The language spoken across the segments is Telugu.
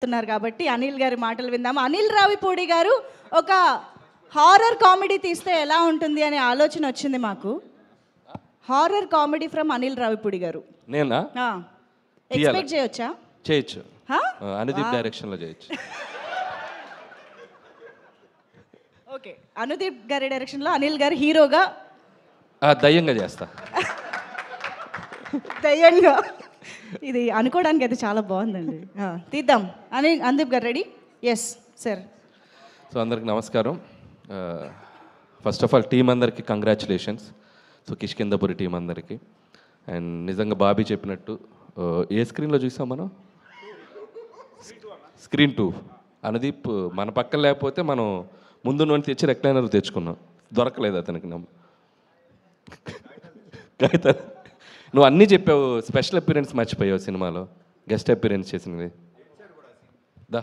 చెప్తున్నారు కాబట్టి అనిల్ గారి మాటలు విందాము. అనిల్ రావిపూడి గారు ఒక హారర్ కామెడీ తీస్తే ఎలా ఉంటుంది అనే ఆలోచన వచ్చింది మాకు. Horror comedy from Anil Ravipudi గారు. నేనా ఎక్స్పెక్ట్ చేయొచ్చా? చేయొచ్చు. అనుదీప్ డైరెక్షన్లో చేయొచ్చు. ఓకే, అనుదీప్ గారి డైరెక్షన్లో అనిల్ గారు హీరోగా దయ్యంగా చేస్తా. దయ్యంగా. ఇది అనుకోవడానికి అయితే చాలా బాగుందండి. తీద్దాం. అనుదీప్ గారు రెడీ? Yes sir. సో అందరికి నమస్కారం. ఫస్ట్ ఆఫ్ ఆల్ టీం అందరికి కంగ్రాచులేషన్స్. సో కిష్కిందపురి టీం అందరికి. అండ్ నిజంగా బాబీ చెప్పినట్టు ఏ స్క్రీన్లో చూసాం మనం? స్క్రీన్ 2. అనుదీప్ మన పక్కన లేకపోతే మనం ముందు నుండి తెచ్చి రెక్లైనర్ తెచ్చుకున్నాం. దొరకలేదు అతనికి. నువ్వు అన్నీ చెప్పావు, స్పెషల్ అపీరెన్స్ మర్చిపోయావు సినిమాలో, గెస్ట్ అపీరెన్స్ చేసినవి. దా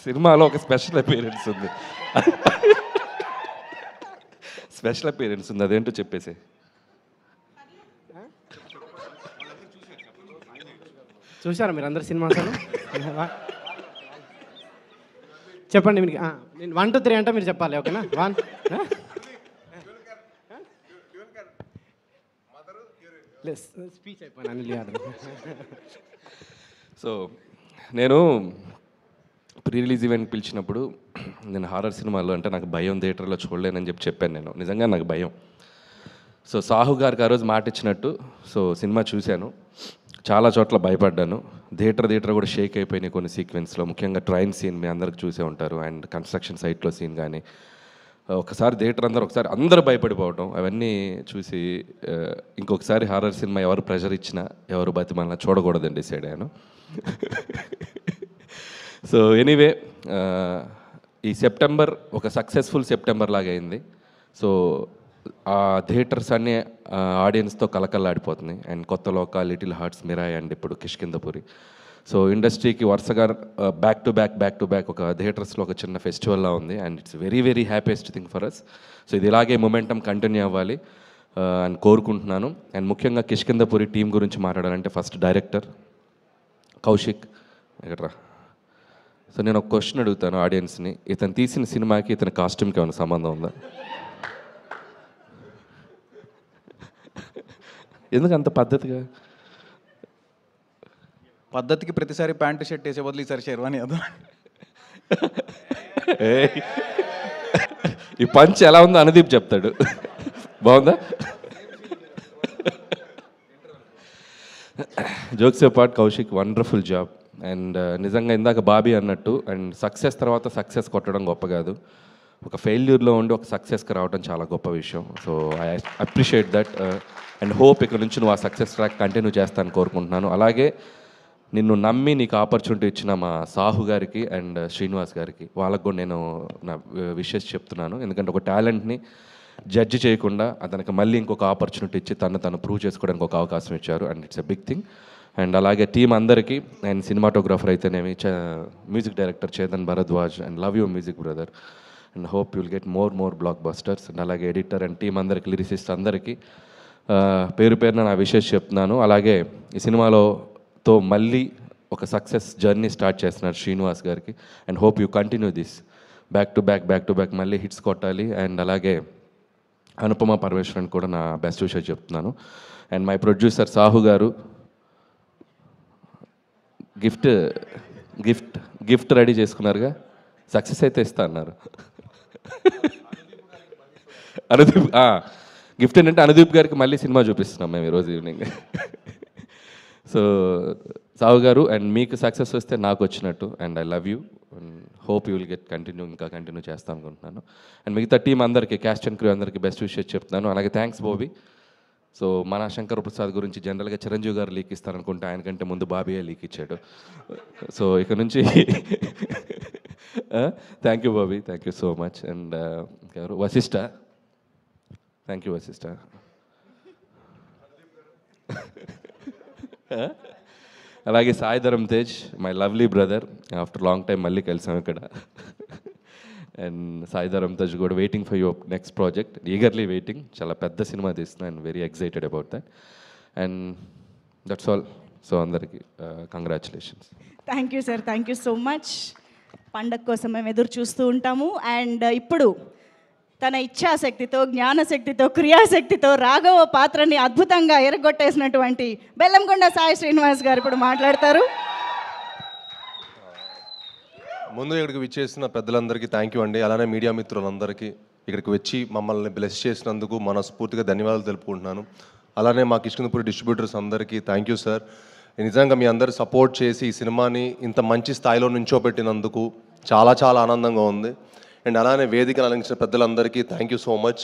సినిమాలో ఒక స్పెషల్ అపీరెన్స్ ఉంది. స్పెషల్ అపీరెన్స్ ఉంది, అదేంటో చెప్పేసి. చూసారా మీరు అందరు సినిమా? చెప్పండి మీరు. నేను 1 2 3 అంటే మీరు చెప్పాలి, ఓకేనా? 1 స్పీచ్ అయిపోయాను అనిల్ యాదవ్. సో నేను ప్రీ రిలీజ్ ఈవెంట్ పిలిచినప్పుడు నేను హారర్ సినిమాలో అంటే నాకు భయం, థియేటర్లో చూడలేనని చెప్పాను. నేను నిజంగా నాకు భయం. సో సాహు గారికి ఆ రోజు మాట ఇచ్చినట్టు సో సినిమా చూశాను, చాలా చోట్ల భయపడ్డాను. థియేటర్ కూడా షేక్ అయిపోయినాయి కొన్ని సీక్వెన్స్లో, ముఖ్యంగా ట్రైన్ సీన్ మీ అందరికి చూసే ఉంటారు. అండ్ కన్స్ట్రక్షన్ సైట్లో సీన్ కానీ ఒకసారి థియేటర్ అందరూ భయపడిపోవటం అవన్నీ చూసి ఇంకొకసారి హారర్ సినిమా ఎవరు ప్రెషర్ ఇచ్చినా ఎవరు బతిమాలినా చూడకూడదని డిసైడ్ అయ్యాను. సో ఎనీవే ఈ సెప్టెంబర్ ఒక సక్సెస్ఫుల్ సెప్టెంబర్ లాగా అయింది. సో ఆ థియేటర్స్ అన్నీ ఆడియన్స్తో కలకల్లాడిపోతున్నాయి. అండ్ కొత్త లోక, లిటిల్ హార్ట్స్, మిరాయ్ అండ్ ఇప్పుడు కిష్కిందపురి. సో ఇండస్ట్రీకి వరుసగా బ్యాక్ టు బ్యాక్ ఒక థియేటర్స్లో ఒక చిన్న ఫెస్టివల్లా ఉంది. And it's very very happiest thing for us. So ఇది ఇలాగే మొమెంటం కంటిన్యూ అవ్వాలి అని కోరుకుంటున్నాను. అండ్ ముఖ్యంగా కిష్కిందపురి టీం గురించి మాట్లాడాలంటే ఫస్ట్ డైరెక్టర్ కౌశిక్ ఎక్కడ్రా. సో నేను ఒక క్వశ్చన్ అడుగుతాను ఆడియన్స్ని, ఇతను తీసిన సినిమాకి ఇతని కాస్ట్యూమ్కి ఏమైనా సంబంధం ఉందా? ఎందుకు అంత పద్ధతిగా? పద్ధతికి ప్రతిసారి ప్యాంటు షర్ట్ వేసే బదులు ఈసారి షెర్వానీ అదా. ఈ పంచ్ ఎలా ఉందో అనుదీప్ చెప్తాడు. బాగుందా? Jokes part Kaushik wonderful job. And నిజంగా ఇందాక బాబీ అన్నట్టు అండ్ సక్సెస్ తర్వాత సక్సెస్ కొట్టడం గొప్ప కాదు, ఒక ఫెయిల్యూర్లో ఉండి ఒక సక్సెస్కి రావడం చాలా గొప్ప విషయం. So I appreciate that and hope ఇక్కడ నుంచి నువ్వు ఆ సక్సెస్ ట్రాక్ కంటిన్యూ చేస్తానని కోరుకుంటున్నాను. అలాగే నిన్ను నమ్మి నీకు ఆపర్చునిటీ ఇచ్చిన మా సాహు గారికి అండ్ శ్రీనివాస్ గారికి, వాళ్ళకు కూడా నేను నా విషెస్ చెప్తున్నాను. ఎందుకంటే ఒక టాలెంట్ని జడ్జి చేయకుండా అతనికి మళ్ళీ ఇంకొక ఆపర్చునిటీ ఇచ్చి తను ప్రూవ్ చేసుకోవడానికి ఒక అవకాశం ఇచ్చారు. And it's a big thing. And అలాగే టీం అందరికీ అండ్ సినిమాటోగ్రాఫర్ అయితేనేమి, music director Chetan Bharadwaj and love you music brother and hope you'll get more blockbusters. And అలాగే ఎడిటర్ అండ్ టీం అందరికి, లిరిసిస్ట్ అందరికీ పేరు పేరున నా విషెస్ చెప్తున్నాను. అలాగే ఈ సినిమాతో మళ్ళీ ఒక సక్సెస్ జర్నీ స్టార్ట్ చేస్తున్నారు శ్రీనివాస్ గారికి. And hope you continue this back to back మళ్ళీ హిట్స్ కొట్టాలి. అండ్ అలాగే అనుపమ పరమేశ్వరన్ కూడా నా బెస్ట్ విషెస్ చెప్తున్నాను. అండ్ మై ప్రొడ్యూసర్ సాహు గారు గిఫ్ట్ రెడీ చేసుకున్నారుగా, సక్సెస్ అయితే ఇస్తా అన్నారు. అనుదీప్ గిఫ్ట్ ఏంటంటే అనుదీప్ గారికి మళ్ళీ సినిమా చూపిస్తున్నాం మేము ఈరోజు ఈవినింగ్. సో సాహు గారు అండ్ మీకు సక్సెస్ వస్తే నాకు వచ్చినట్టు. And I love you and hope you will get continue చేస్తాను అనుకుంటున్నాను. అండ్ మిగతా టీం అందరికీ, క్యాస్ట్ అండ్ క్రూ అందరికీ బెస్ట్ విషెస్ చెప్తున్నాను. అలాగే థ్యాంక్స్ బాబీ. సో మన శంకర్ ప్రసాద్ గురించి జనరల్గా చిరంజీవి గారు లీక్ ఇస్తారనుకుంటే ఆయనకంటే ముందు బాబీయే లీక్ ఇచ్చాడు. సో ఇక నుంచి thank you Bobby, thank you so much. And ఎవరు వశిష్ఠ, థ్యాంక్ యూ వశిష్ఠ. అలాగే Saidharam Tej, my lovely brother, after long time మళ్ళీ కలిసాం ఇక్కడ. అండ్ సాయిధరం తేజ్ కూడా waiting for your next project, eagerly waiting. చాలా పెద్ద సినిమా తీస్తున్నా and very excited about that. And that's all. So అందరికీ congratulations. Thank you sir, thank you so much. పండగ కోసం మేము ఎదురు చూస్తూ ఉంటాము. అండ్ ఇప్పుడు తన ఇచ్ఛాశక్తితో, జ్ఞానశక్తితో, క్రియాశక్తితో రాఘవ పాత్రని అద్భుతంగా ఎరగొట్టేసినటువంటి బెల్లంకొండ సాయి శ్రీనివాస్ గారు ఇప్పుడు మాట్లాడతారు. ముందు ఇక్కడికి విచ్చేసిన పెద్దలందరికీ థ్యాంక్ యూ అండి. అలానే మీడియా మిత్రులందరికీ ఇక్కడికి వచ్చి మమ్మల్ని బ్లెస్ చేసినందుకు మనస్ఫూర్తిగా ధన్యవాదాలు తెలుపుకుంటున్నాను. అలానే మా కిష్కిందపురి డిస్ట్రిబ్యూటర్స్ అందరికీ థ్యాంక్ యూ సార్. నిజంగా మీ అందరు సపోర్ట్ చేసి ఈ సినిమాని ఇంత మంచి స్థాయిలో నుంచోబెట్టినందుకు చాలా చాలా ఆనందంగా ఉంది. అండ్ అలానే వేదికను అలంకరించిన పెద్దలందరికీ థ్యాంక్ యూ సో మచ్.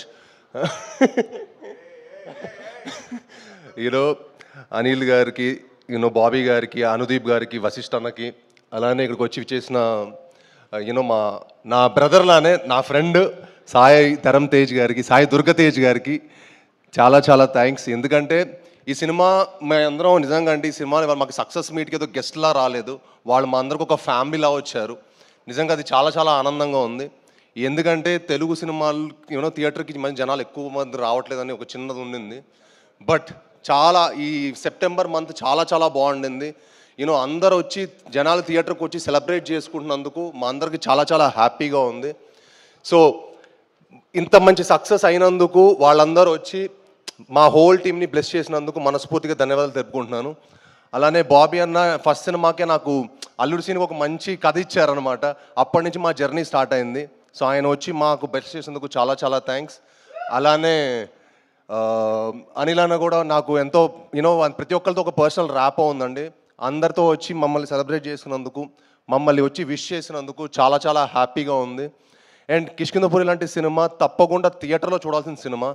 ఈరో అనిల్ గారికి, బాబీ గారికి, అనుదీప్ గారికి, వశిష్ఠ అన్నకి, అలానే ఇక్కడికి వచ్చి చేసిన నా బ్రదర్లానే నా ఫ్రెండ్ సాయి ధరమ్ తేజ్ గారికి, సాయి దుర్గతేజ్ గారికి చాలా చాలా థ్యాంక్స్. ఎందుకంటే ఈ సినిమా మేమందరం నిజంగా అంటే ఈ సినిమా మాకు సక్సెస్ మీట్కి ఏదో గెస్ట్లా రాలేదు, వాళ్ళు మా అందరికి ఒక ఫ్యామిలీలా వచ్చారు. నిజంగా అది చాలా చాలా ఆనందంగా ఉంది. ఎందుకంటే తెలుగు సినిమాలు థియేటర్కి మంచి జనాలు ఎక్కువ మంది రావట్లేదని ఒక చిన్నది ఉండింది. బట్ చాలా ఈ సెప్టెంబర్ మంత్ చాలా చాలా బాగుండింది. అందరూ వచ్చి జనాలు థియేటర్కి వచ్చి సెలబ్రేట్ చేసుకుంటున్నందుకు మా అందరికి చాలా చాలా హ్యాపీగా ఉంది. సో ఇంత మంచి సక్సెస్ అయినందుకు వాళ్ళందరూ వచ్చి మా హోల్ టీమ్ని బ్లెస్ చేసినందుకు మనస్ఫూర్తిగా ధన్యవాదాలు తెలుపుకుంటున్నాను. అలానే బాబీ అన్న ఫస్ట్ సినిమాకే నాకు అల్లుడు సినిమా ఒక మంచి కథ ఇచ్చారనమాట. అప్పటి నుంచి మా జర్నీ స్టార్ట్ అయింది. సో ఆయన వచ్చి మాకు బ్లెస్ చేసినందుకు చాలా చాలా థ్యాంక్స్. అలానే అనిల్ అన్న కూడా నాకు ఎంతో ప్రతి ఒక్కరితో ఒక పర్సనల్ ర్యాపో ఉందండి. అందరితో వచ్చి మమ్మల్ని సెలబ్రేట్ చేసుకున్నందుకు, మమ్మల్ని వచ్చి విష్ చేసినందుకు చాలా చాలా హ్యాపీగా ఉంది. అండ్ కిష్కిందపురి లాంటి సినిమా తప్పకుండా థియేటర్లో చూడాల్సిన సినిమా.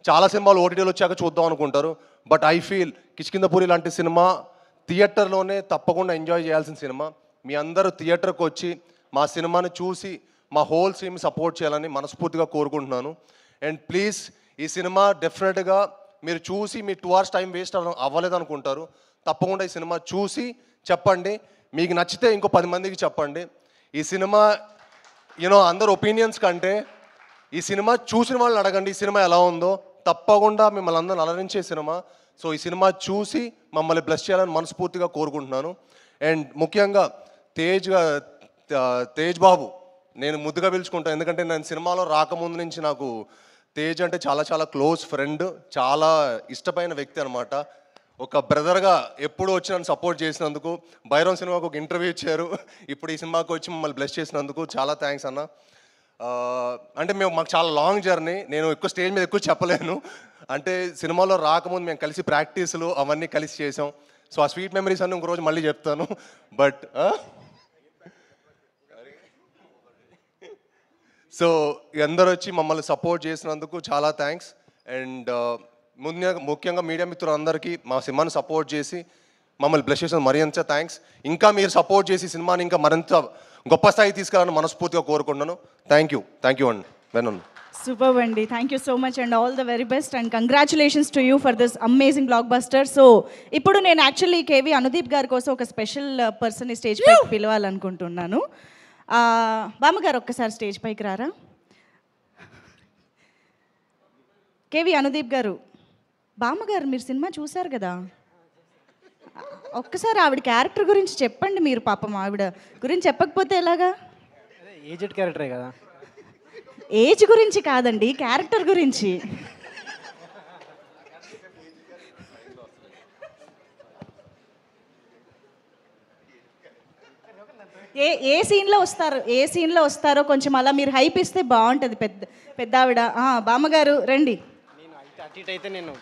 చాలా సినిమాలు ఓటీటీలో వచ్చాక చూద్దాం అనుకుంటారు. బట్ ఐ ఫీల్ కిష్కిందపురి లాంటి సినిమా థియేటర్లోనే తప్పకుండా ఎంజాయ్ చేయాల్సిన సినిమా. మీ అందరూ థియేటర్కి వచ్చి మా సినిమాని చూసి మా హోల్ టీమ్ సపోర్ట్ చేయాలని మనస్ఫూర్తిగా కోరుకుంటున్నాను. అండ్ ప్లీజ్ ఈ సినిమా డెఫినెట్గా మీరు చూసి మీ 2 hours టైం వేస్ట్ అవ్వలేదు అనుకుంటారు. తప్పకుండా ఈ సినిమా చూసి చెప్పండి. మీకు నచ్చితే ఇంకో 10 మందికి చెప్పండి. ఈ సినిమా అందరు ఒపీనియన్స్ కంటే ఈ సినిమా చూసిన వాళ్ళని అడగండి ఈ సినిమా ఎలా ఉందో. తప్పకుండా మిమ్మల్ని అందరిని అలరించే సినిమా. సో ఈ సినిమా చూసి మమ్మల్ని బ్లెస్ చేయాలని మనస్ఫూర్తిగా కోరుకుంటున్నాను. అండ్ ముఖ్యంగా తేజ్ బాబు నేను ముద్దుగా పిలుచుకుంటాను. ఎందుకంటే నేను సినిమాలో రాకముందు నుంచి నాకు తేజ్ అంటే చాలా చాలా క్లోజ్ ఫ్రెండ్, చాలా ఇష్టమైన వ్యక్తి అనమాట. ఒక బ్రదర్గా ఎప్పుడు వచ్చి నన్ను సపోర్ట్ చేసినందుకు, భైరవ్ సినిమాకు ఒక ఇంటర్వ్యూ ఇచ్చారు, ఇప్పుడు ఈ సినిమాకి వచ్చి మమ్మల్ని బ్లెస్ చేసినందుకు చాలా థ్యాంక్స్ అన్న. అంటే మాకు చాలా లాంగ్ జర్నీ, నేను ఎక్కువ స్టేజ్ మీద ఎక్కువ చెప్పలేను. అంటే సినిమాలో రాకముందు మేము కలిసి ప్రాక్టీసులు అవన్నీ కలిసి చేసాం. సో ఆ స్వీట్ మెమరీస్ అన్నీ ఇంకో రోజు మళ్ళీ చెప్తాను. బట్ సో అందరూ వచ్చి మమ్మల్ని సపోర్ట్ చేసినందుకు చాలా థ్యాంక్స్. అండ్ ముఖ్యంగా మీడియా మిత్రులందరికీ మా సినిమాని సపోర్ట్ చేసి మమ్మల్ని బ్లెస్ చేసిన మరింత థ్యాంక్స్. ఇంకా మీరు సపోర్ట్ చేసి సినిమాని ఇంకా మరింత గొప్ప స్థాయి తీసుకురావాలని మనస్ఫూర్తిగా కోరుకుంటున్నాను. థ్యాంక్ యూ అండి. వెనన్ సూపర్ అండి, thank you so much and all the very best and congratulations to you for this amazing block buster. So ఇప్పుడు నేను యాక్చువల్లీ కేవీ అనుదీప్ గారి కోసం ఒక స్పెషల్ పర్సన్ స్టేజ్ పైకి పిలవాలనుకుంటున్నాను. బామ్మగారు ఒక్కసారి స్టేజ్ పైకి రారా. కేవీ అనుదీప్ గారు, బామ్మగారు మీరు సినిమా చూశారు కదా, ఒక్కసారి ఆవిడ క్యారెక్టర్ గురించి చెప్పండి. మీరు పాపం ఆవిడ గురించి చెప్పకపోతే ఎలాగా? ఏజ్డ్ క్యారెక్టరే కదా. ఏజ్ గురించి కాదండి, క్యారెక్టర్ గురించి. ఏ సీన్లో వస్తారో కొంచెం అలా మీరు హైప్ ఇస్తే బాగుంటుంది. పెద్ద ఆవిడ బామ్మగారు రండి. నేను అటు ఇటు అయితే నేను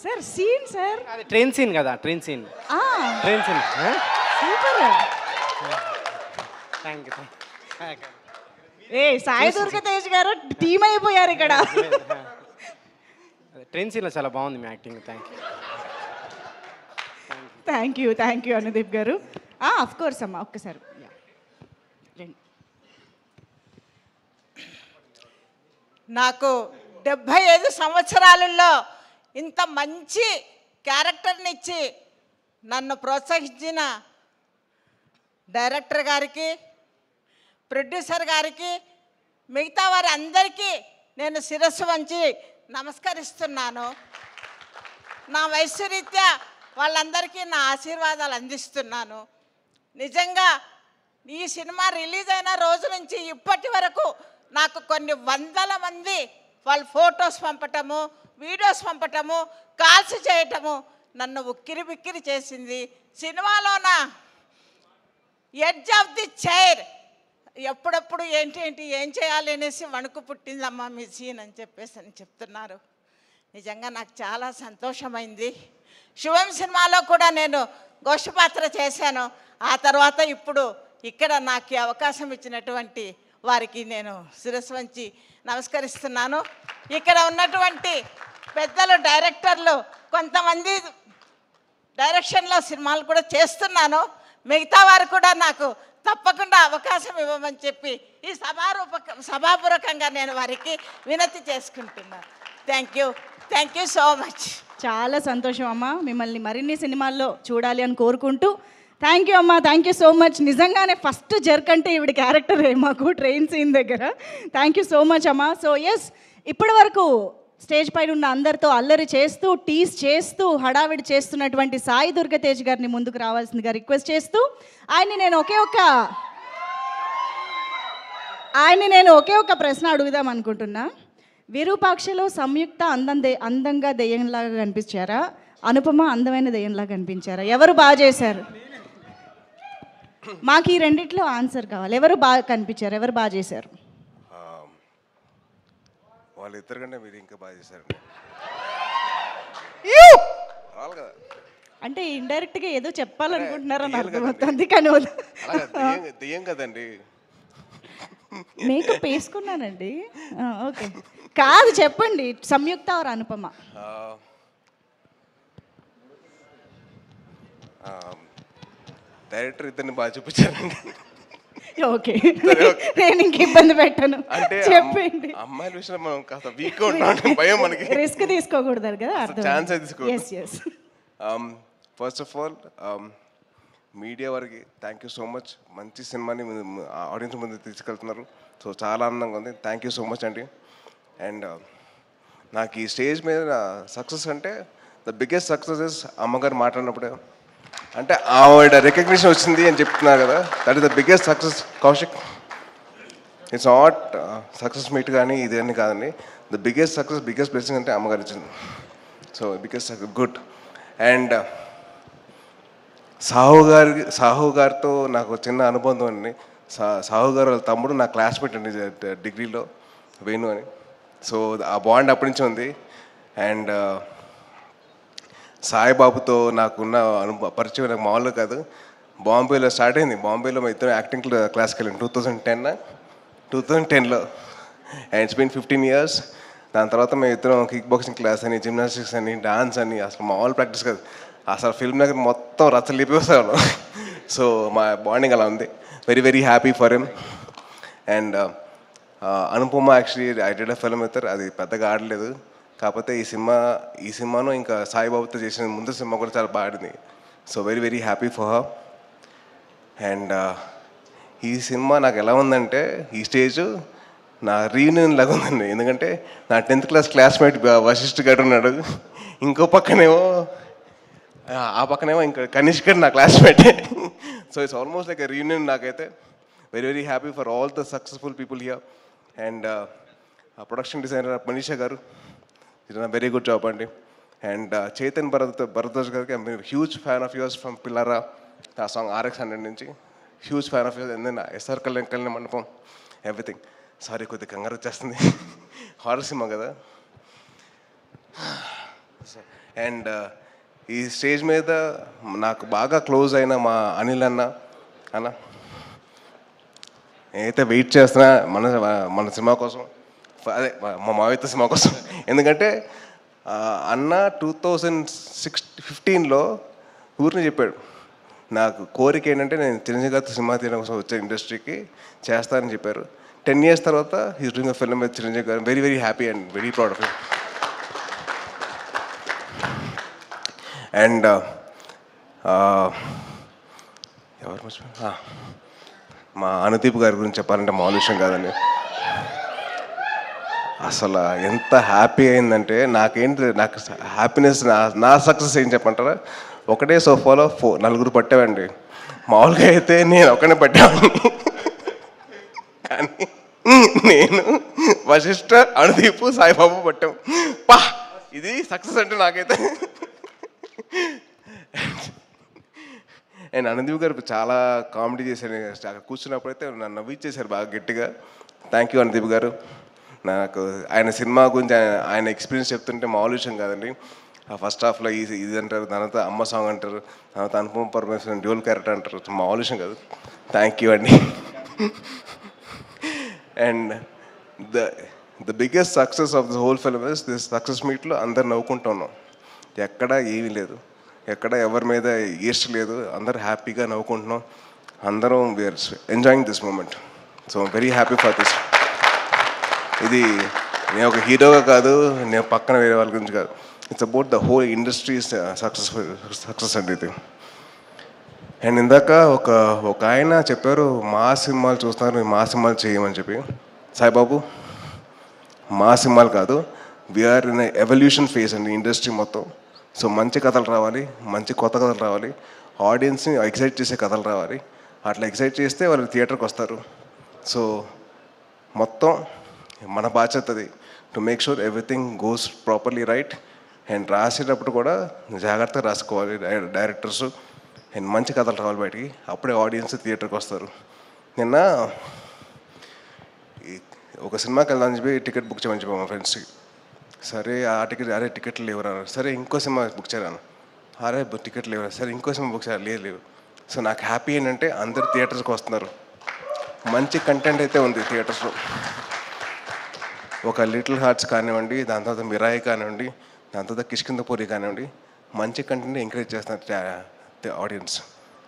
సార్ సీన్ సార్ అది ట్రైన్ సీన్ కదా. Train scene super. Thank you. Sai Durgatej గారు టీమ్ అయిపోయారు ఇక్కడ. ట్రైన్ సీన్లో చాలా బాగుంది మీ యాక్టింగ్. థ్యాంక్ యూ అనుదీప్ గారు. అఫ్ కోర్స్ అమ్మా, ఒక్కసారి రండి. నాకు 75 సంవత్సరాలలో ఇంత మంచి క్యారెక్టర్ని ఇచ్చి నన్ను ప్రోత్సహించిన డైరెక్టర్ గారికి, ప్రొడ్యూసర్ గారికి, మిగతా వారి అందరికీ నేను శిరస్సు వంచి నమస్కరిస్తున్నాను. నా వయస్సు రీత్యా వాళ్ళందరికీ నా ఆశీర్వాదాలు అందిస్తున్నాను. నిజంగా ఈ సినిమా రిలీజ్ అయిన రోజు నుంచి ఇప్పటి వరకు నాకు కొన్ని వందల మంది వాళ్ళు ఫొటోస్ పంపటము, వీడియోస్ పంపటము, కాల్స్ చేయటము నన్ను ఉక్కిరి బిక్కిరి చేసింది. సినిమాలోన ఎడ్జ్ ఆఫ్ ది చైర్ ఎప్పుడప్పుడు ఏంటి ఏం చేయాలి అనేసి వణుకు పుట్టిందమ్మా మీ సీన్ అని చెప్పేసి అని చెప్తున్నారు. నిజంగా నాకు చాలా సంతోషమైంది. శివం సినిమాలో కూడా నేను గోష్ఠ పాత్ర చేశాను. ఆ తర్వాత ఇప్పుడు ఇక్కడ నాకు ఈ అవకాశం ఇచ్చినటువంటి వారికి నేను శిరస్సు వంచి నమస్కరిస్తున్నాను. ఇక్కడ ఉన్నటువంటి పెద్దలు డైరెక్టర్లు కొంతమంది డైరెక్షన్లో సినిమాలు కూడా చేస్తున్నాను. మిగతా వారు కూడా నాకు తప్పకుండా అవకాశం ఇవ్వమని చెప్పి ఈ సభాపూర్వకంగా నేను వారికి వినతి చేసుకుంటున్నాను. Thank you so much. చాలా సంతోషం అమ్మ, మిమ్మల్ని మరిన్ని సినిమాల్లో చూడాలి అని కోరుకుంటూ థ్యాంక్ యూ అమ్మ, థ్యాంక్ యూ సో మచ్. నిజంగానే ఫస్ట్ జర్క్ అంటే ఈవిడ క్యారెక్టరే మాకు ట్రైన్ సీన్ దగ్గర. థ్యాంక్ యూ సో మచ్ అమ్మ. సో ఎస్, ఇప్పటి వరకు స్టేజ్ పైన ఉన్న అందరితో అల్లరి చేస్తూ, టీస్ చేస్తూ, హడావిడి చేస్తున్నటువంటి సాయి దుర్గతేజ్ గారిని ముందుకు రావాల్సిందిగా రిక్వెస్ట్ చేస్తూ ఆయన్ని నేను ఒకే ఒక ప్రశ్న అడుగుదాం అనుకుంటున్నా. విరూపాక్షలో సంయుక్త అందంగా దెయ్యంలాగా కనిపించారా, అనుపమ అందమైన దెయ్యంలాగా కనిపించారా? ఎవరు బాగా చేశారు? మాకు ఈ రెండిట్లో ఆన్సర్ కావాలి. ఎవరు బాగా కనిపించారు, ఎవరు బాగా చేశారు? వాళ్ళిద్దరు కంటే మీరు ఇంకా బాగా చేశారండి. అంటే ఇండైరెక్ట్గా ఏదో చెప్పాలనుకుంటున్నారని అర్థమవుతుంది, కానీ దెయ్యం కదండి. మేకప్ వేసుకున్నానండి. ఓకే, కాదు చెప్పండి, సంయుక్త ఆర్ అనుపమ? డైరెక్టర్ ఇద్దరిని బాగా చూపించారండి. ఓకే, నేను ఇంక ఇబ్బంది పెట్టను, అంటే చెప్పండి. అమ్మాయిల విషయంలో మనం కాస్త వీక్ ఉంటాం, భయం మనకి. రిస్క్ తీసుకోకూడదు కదా, ఛాన్స్ తీసుకో. ఫస్ట్ ఆఫ్ ఆల్ మీడియా వారికి థ్యాంక్ యూ సో మచ్. మంచి సినిమాని ఆడియన్స్ ముందు తీసుకెళ్తున్నారు. సో చాలా ఆనందంగా ఉంది. థ్యాంక్ యూ సో మచ్ అండి. అండ్ నాకు ఈ స్టేజ్ మీద సక్సెస్ అంటే ద బిగ్గెస్ట్ సక్సెస్ ఇస్ అమ్మగారు మాట్లాడినప్పుడే, అంటే ఆవిడ రికగ్నిషన్ వచ్చింది అని చెప్తున్నారు కదా, that is the biggest success Kaushik. It's not success meet కానీ ఇది అని కాదండి. The biggest success, biggest blessing అంటే అమ్మగారు ఇచ్చింది. So biggest good. And Sahu గారితో నాకు చిన్న అనుబంధం అండి. సాహు గారు వాళ్ళ తమ్ముడు నా క్లాస్మేట్ అండి డిగ్రీలో, వేణు అని. సో ఆ బాండ్ అప్పటి నుంచి ఉంది. అండ్ సాయిబాబుతో నాకున్న పరిచయం నాకు మామూలుగా కాదు. బాంబేలో స్టార్ట్ అయింది. బాంబేలో మా ఇద్దరు యాక్టింగ్ క్లాస్కి వెళ్ళాను 2010లో. And it's been 15 years. దాని తర్వాత మేము ఇద్దరం కిక్ బాక్సింగ్ క్లాస్ అని, జిమ్నాస్టిక్స్ అని, డాన్స్ అని, అసలు మామూలు ప్రాక్టీస్ కాదు. అసలు ఫిల్మ్ దగ్గర మొత్తం రచ్చలిపిస్తాను. సో మా బాండింగ్ అలా ఉంది. Very very happy for him. And Anupama actually I did a film with her. అది పెద్దగా ఆడలేదు, కాకపోతే ఈ సినిమాను ఇంకా సాయిబాబుతో చేసిన ముందు సినిమా కూడా చాలా బాగుంది. So very very happy for her. And ఈ సినిమా నాకు ఎలా ఉందంటే, ఈ స్టేజ్ నా రీయూనియన్ లాగా ఉందండి. ఎందుకంటే నా 10th క్లాస్ క్లాస్మేట్ వశిష్ఠ గారు ఉన్నాడు, ఇంకో పక్కనేమో ఇంకా కనిష్క్ గారు నా క్లాస్మేటే. So it's almost like a reunion నాకైతే. Very very happy for all the successful people here. And production designer Manisha గారు, it is a very good job అండి. అండ్ చైతన్ భరద్వాజ్ గారికి I'm huge fan of yours from Pillaraa, ఆ సాంగ్ RX100 నుంచి huge fan of yours. And then SR Kalyana Mandapam, everything. Sorry, కొద్దిగా కంగారు వచ్చేస్తుంది, హారర్ సినిమా కదా. అండ్ ఈ స్టేజ్ మీద నాకు బాగా క్లోజ్ అయిన మా అనిల్ అన్న నేనైతే వెయిట్ చేస్తున్నా మన సినిమా కోసం, అదే మా మావిత సినిమా కోసం. ఎందుకంటే అన్న 2015లో ఊరిని చెప్పాడు, నాకు కోరిక ఏంటంటే నేను చిరంజీవి గారితో సినిమా తీయడం కోసం వచ్చే ఇండస్ట్రీకి చేస్తానని చెప్పారు. 10 years తర్వాత he's doing a film with Chiranjeevi గారు. Very very happy and very proud of him. And ఎవరు మర్చిపోయా, మా అనుదీప్ గారి గురించి చెప్పాలంటే మామూలు విషయం కాదండి. అసలు ఎంత హ్యాపీ అయిందంటే నాకు హ్యాపీనెస్, నా సక్సెస్ ఏం చెప్పంటారా, ఒకటే సోఫాలో 4 పట్టామండి. మామూలుగా అయితే నేను ఒకనే పట్టామని, కానీ నేను వశిష్ఠ, అనుదీప్, సాయిబాబు పట్టాం. పా, ఇది సక్సెస్ అంటే నాకైతే. అండ్ అనుదీప్ గారు చాలా కామెడీ చేశారు. అక్కడ కూర్చున్నప్పుడైతే నన్ను నవ్విచ్చేశారు బాగా గట్టిగా. థ్యాంక్ యూ అనుదీప్ గారు. నాకు ఆయన సినిమా గురించి ఆయన ఎక్స్పీరియన్స్ చెప్తుంటే మామూలు విషయం కాదండి. ఫస్ట్ హాఫ్లో ఇది అంటారు, తర్వాత అమ్మ సాంగ్ అంటారు, తర్వాత అనుపమ పరమేశ్వరన్ డ్యూల్ క్యారెక్టర్ అంటారు. మామూలు విషయం కాదు. థ్యాంక్ యూ అండి. And the biggest success of the whole film is this success మీట్లో అందరు నవ్వుకుంటూ ఉన్నాం. ఎక్కడ ఏమీ లేదు, ఎక్కడ ఎవరి మీద ఈస్ట్ లేదు, అందరు హ్యాపీగా నవ్వుకుంటున్నాం. అందరం we are enjoying this moment. So very happy for this. ఇది నేను ఒక హీరోగా కాదు, నేను పక్కన వేరే వాళ్ళ గురించి కాదు, it's about the whole industry success అండి ఇది. అండ్ ఇందాక ఒక ఆయన చెప్పారు, మా సినిమాలు చూస్తున్నారు, మా సినిమాలు చేయమని చెప్పి. సాయిబాబు, మా సినిమాలు కాదు, వీఆర్ ఇన్ ఎవల్యూషన్ ఫేజ్ అండి ఇండస్ట్రీ మొత్తం. సో మంచి కథలు రావాలి, మంచి కొత్త కథలు రావాలి, ఆడియన్స్ని ఎక్సైట్ చేసే కథలు రావాలి. అట్లా ఎక్సైట్ చేస్తే వాళ్ళు థియేటర్కి వస్తారు. సో మొత్తం మన బాధ్యత అది, to make sure everything goes properly right. And రాసేటప్పుడు కూడా జాగ్రత్తగా రాసుకోవాలి డైరెక్టర్స్. అండ్ మంచి కథలు రావాలి బయటికి, అప్పుడే ఆడియన్స్ థియేటర్కి వస్తారు. నిన్న ఒక సినిమాకి వెళ్దామని చెప్పి టికెట్ బుక్ చేయమని చెప్పాము మా ఫ్రెండ్స్కి. సరే ఆ టికెట్, అరే టికెట్లు లేవురా, సరే ఇంకో సినిమా బుక్ చేయరాను, అరే టికెట్లు లేవురా, సరే ఇంకో సినిమా బుక్ చేయాలి, లేవు. సో నాకు హ్యాపీ ఏంటంటే అందరు థియేటర్స్కి వస్తున్నారు, మంచి కంటెంట్ అయితే ఉంది థియేటర్స్లో. ఒక లిటిల్ హార్ట్స్ కానివ్వండి, దాని తర్వాత మిరాయి కానివ్వండి, దాని తర్వాత కిష్కిందపూరి కానివ్వండి, మంచి కంటెంట్ ఎంకరేజ్ చేస్తున్నారు the audience.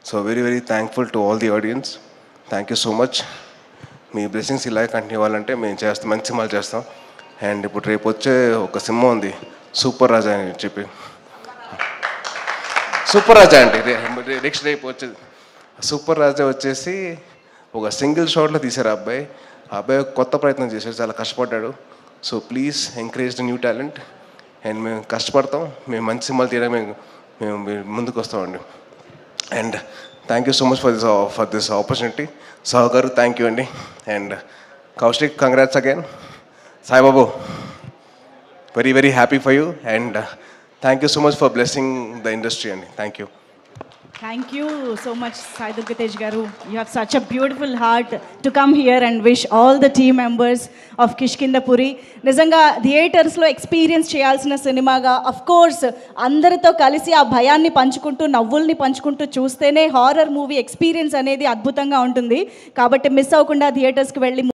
So very very thankful to all the audience. Thank you so much. Me blessings ఇలాగే కంటిన్యూ అవ్వాలంటే మేము చేస్తాం, మంచి సినిమాలు చేస్తాం. అండ్ ఇప్పుడు రేపు వచ్చే ఒక సినిమా ఉంది, సూపర్ రాజా అని చెప్పి. సూపర్ రాజా అండి నెక్స్ట్ రేపు వచ్చేది. సూపర్ రాజా వచ్చేసి ఒక సింగిల్ షాట్లో తీశారు ఆ అబ్బాయి కొత్త ప్రయత్నం చేశాడు, చాలా కష్టపడ్డాడు. So please encourage the new talent. And మేము కష్టపడతాం, మేము మంచి సినిమాలు తీయడానికి మేము ముందుకు వస్తామండి. And thank you so much for this opportunity. Sahu గారు థ్యాంక్ యూ అండి. And Kaushik, congrats again. Saibabu, very very happy for you. And thank you so much for blessing the industry అండి. Thank you. Thank you so much, Sai Durgatej garu. You have such a beautiful heart to come here and wish all the team members of Kishkindapuri. Nizanga theaters lo experience cheyalsina cinema ga, of course andarito kalisi aa bhayanni panchukuntu navvulni panchukuntu chustene horror movie experience anedi adbhutanga untundi. Kabatti miss avakunda theaters ki velli